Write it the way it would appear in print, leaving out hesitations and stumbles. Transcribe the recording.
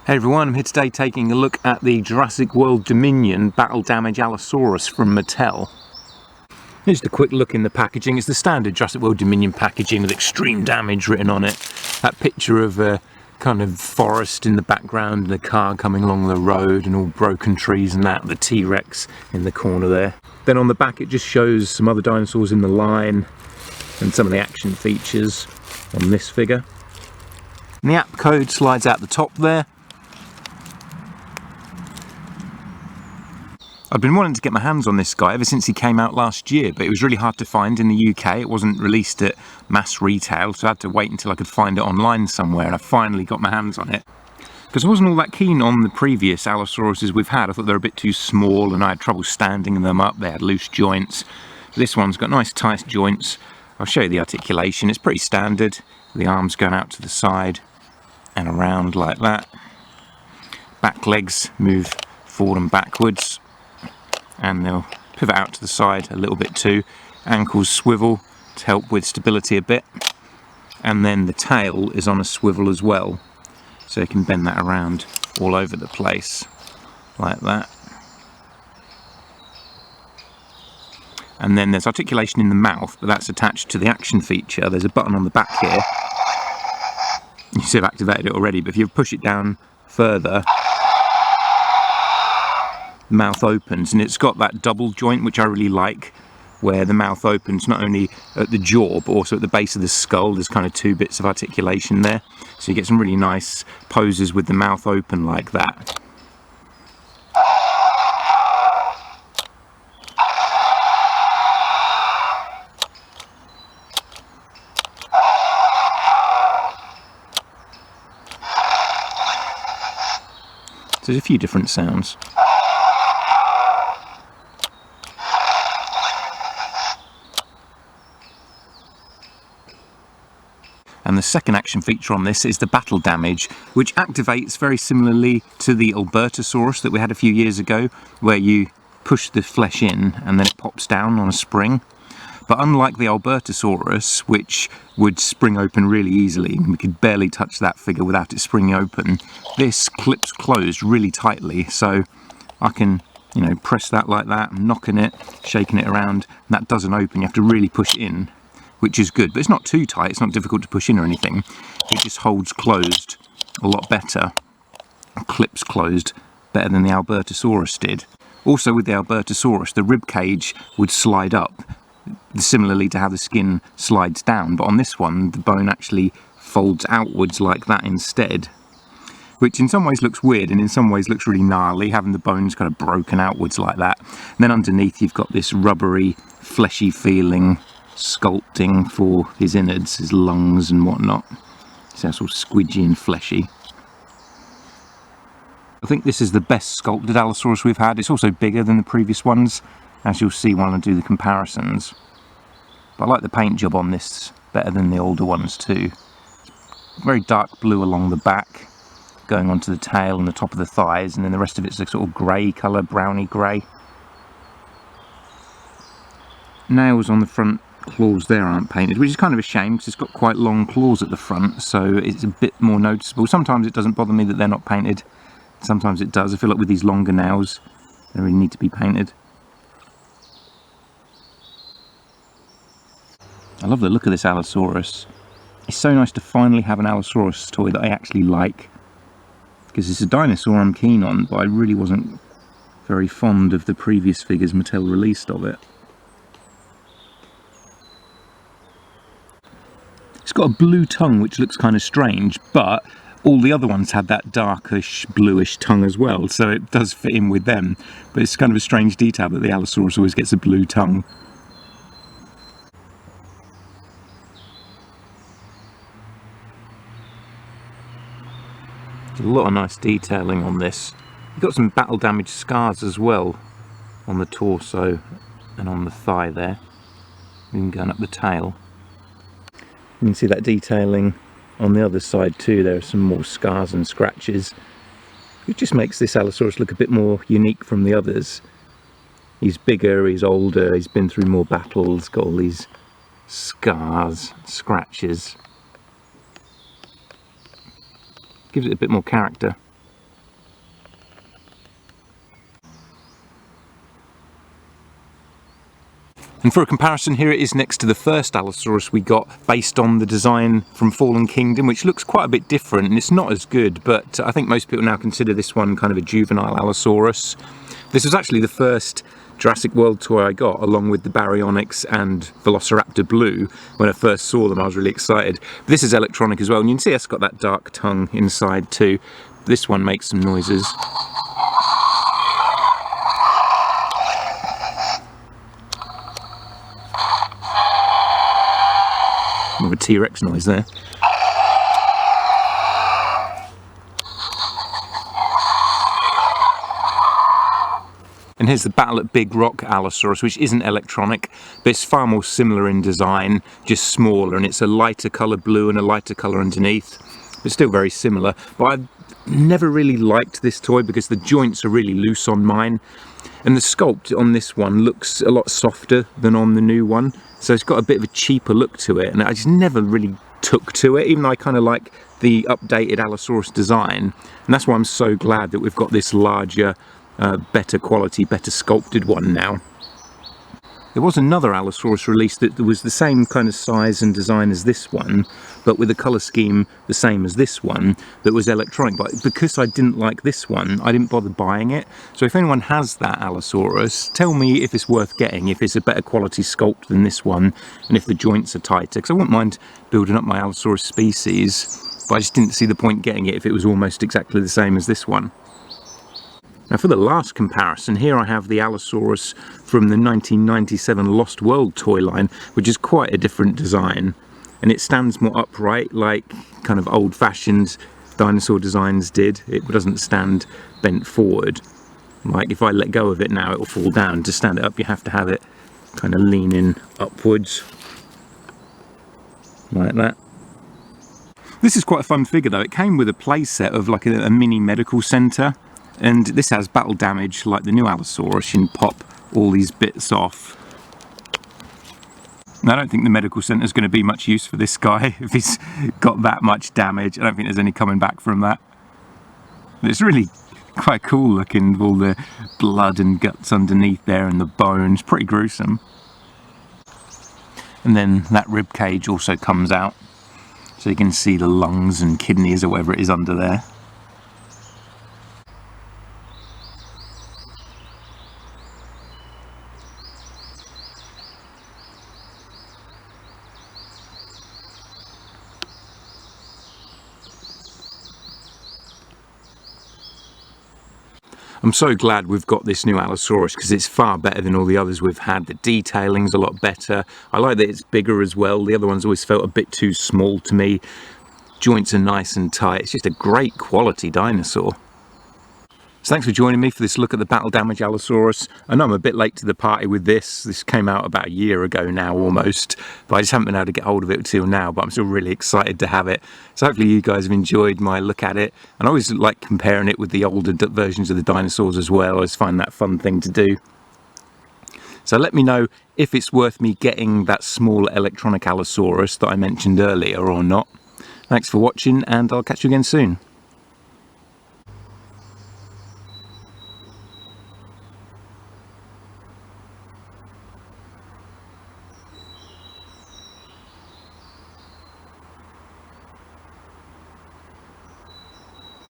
Hey everyone, I'm here today taking a look at the Jurassic World Dominion Battle Damage Allosaurus from Mattel. Here's a quick look in the packaging. It's the standard Jurassic World Dominion packaging with extreme damage written on it. That picture of a kind of forest in the background and a car coming along the road and all broken trees and that, the T-Rex in the corner there. Then on the back it just shows some other dinosaurs in the line and some of the action features on this figure. And the app code slides out the top there. I've been wanting to get my hands on this guy ever since he came out last year, but it was really hard to find in the UK. It wasn't released at mass retail, so I had to wait until I could find it online somewhere, and I finally got my hands on it. Because I wasn't all that keen on the previous Allosauruses we've had. I thought they were a bit too small and I had trouble standing them up. They had loose joints. This one's got nice tight joints. I'll show you the articulation. It's pretty standard. The arms going out to the side and around like that. Back legs move forward and backwards, and they'll pivot out to the side a little bit too. Ankles swivel to help with stability a bit, and then the tail is on a swivel as well, so you can bend that around all over the place like that. And then there's articulation in the mouth, but that's attached to the action feature. There's a button on the back here. You see I've activated it already, but if you push it down further, the mouth opens, and it's got that double joint which I really like, where the mouth opens not only at the jaw but also at the base of the skull. There's kind of two bits of articulation there, so you get some really nice poses with the mouth open like that. So there's a few different sounds. And the second action feature on this is the battle damage, which activates very similarly to the Albertosaurus that we had a few years ago, where you push the flesh in and then it pops down on a spring. But unlike the Albertosaurus, which would spring open really easily, and we could barely touch that figure without it springing open, this clips closed really tightly, so I can, press that like that, knocking it, shaking it around, and that doesn't open. You have to really push it in, which is good, but it's not too tight. It's not difficult to push in or anything. It just holds closed a lot better, clips closed better than the Albertosaurus did. Also with the Albertosaurus, the rib cage would slide up, similarly to how the skin slides down, but on this one the bone actually folds outwards like that instead, which in some ways looks weird and in some ways looks really gnarly, having the bones kind of broken outwards like that. And then underneath you've got this rubbery, fleshy feeling sculpting for his innards, his lungs and whatnot. So it's all squidgy and fleshy. I think this is the best sculpted Allosaurus we've had. It's also bigger than the previous ones, as you'll see when I do the comparisons. But I like the paint job on this better than the older ones too. Very dark blue along the back, going onto the tail and the top of the thighs, and then the rest of it's a sort of grey colour, browny grey. Nails on the front claws there aren't painted, which is kind of a shame because it's got quite long claws at the front, so it's a bit more noticeable. Sometimes it doesn't bother me that they're not painted, sometimes it does. I feel like with these longer nails they really need to be painted. I love the look of this Allosaurus. It's so nice to finally have an Allosaurus toy that I actually like, because it's a dinosaur I'm keen on, but I really wasn't very fond of the previous figures Mattel released of it. It's got a blue tongue which looks kind of strange, but all the other ones had that darkish bluish tongue as well, so it does fit in with them. But it's kind of a strange detail that the Allosaurus always gets a blue tongue. There's a lot of nice detailing on this. You've got some battle damage scars as well on the torso and on the thigh there, even going up the tail. You can see that detailing on the other side too. There are some more scars and scratches. It just makes this Allosaurus look a bit more unique from the others. He's bigger, he's older, he's been through more battles, got all these scars, scratches. Gives it a bit more character. And for a comparison, here it is next to the first Allosaurus we got, based on the design from Fallen Kingdom, which looks quite a bit different, and it's not as good, but I think most people now consider this one kind of a juvenile Allosaurus. This was actually the first Jurassic World toy I got, along with the Baryonyx and Velociraptor Blue. When I first saw them, I was really excited. This is electronic as well, and you can see it's got that dark tongue inside too. This one makes some noises. More of a T-Rex noise there. And here's the Battle at Big Rock Allosaurus, which isn't electronic, but it's far more similar in design, just smaller, and it's a lighter colour blue and a lighter colour underneath. But still very similar. But I've never really liked this toy because the joints are really loose on mine, and the sculpt on this one looks a lot softer than on the new one, so it's got a bit of a cheaper look to it, and I just never really took to it, even though I kind of like the updated Allosaurus design. And that's why I'm so glad that we've got this larger, better quality, better sculpted one now. There was another Allosaurus released that was the same kind of size and design as this one, but with a colour scheme the same as this one, that was electronic. But because I didn't like this one, I didn't bother buying it. So if anyone has that Allosaurus, tell me if it's worth getting, if it's a better quality sculpt than this one, and if the joints are tighter, because I wouldn't mind building up my Allosaurus species, but I just didn't see the point getting it if it was almost exactly the same as this one. Now for the last comparison, here I have the Allosaurus from the 1997 Lost World toy line, which is quite a different design. And it stands more upright, like kind of old-fashioned dinosaur designs did. It doesn't stand bent forward. Like if I let go of it now, it will fall down. To stand it up, you have to have it kind of leaning upwards, like that. This is quite a fun figure though. It came with a play set of like a mini medical centre. And this has battle damage like the new Allosaurus. You can pop all these bits off. Now, I don't think the medical centre is going to be much use for this guy if he's got that much damage. I don't think there's any coming back from that. But it's really quite cool looking, with all the blood and guts underneath there and the bones. Pretty gruesome. And then that rib cage also comes out, so you can see the lungs and kidneys or whatever it is under there. I'm so glad we've got this new Allosaurus because it's far better than all the others we've had. The detailing's a lot better. I like that it's bigger as well. The other ones always felt a bit too small to me. Joints are nice and tight. It's just a great quality dinosaur. So thanks for joining me for this look at the Battle Damage Allosaurus. I know I'm a bit late to the party with this. This came out about a year ago now almost, but I just haven't been able to get hold of it till now, but I'm still really excited to have it. So hopefully you guys have enjoyed my look at it. And I always like comparing it with the older versions of the dinosaurs as well. I always find that a fun thing to do. So let me know if it's worth me getting that small electronic Allosaurus that I mentioned earlier or not. Thanks for watching, and I'll catch you again soon.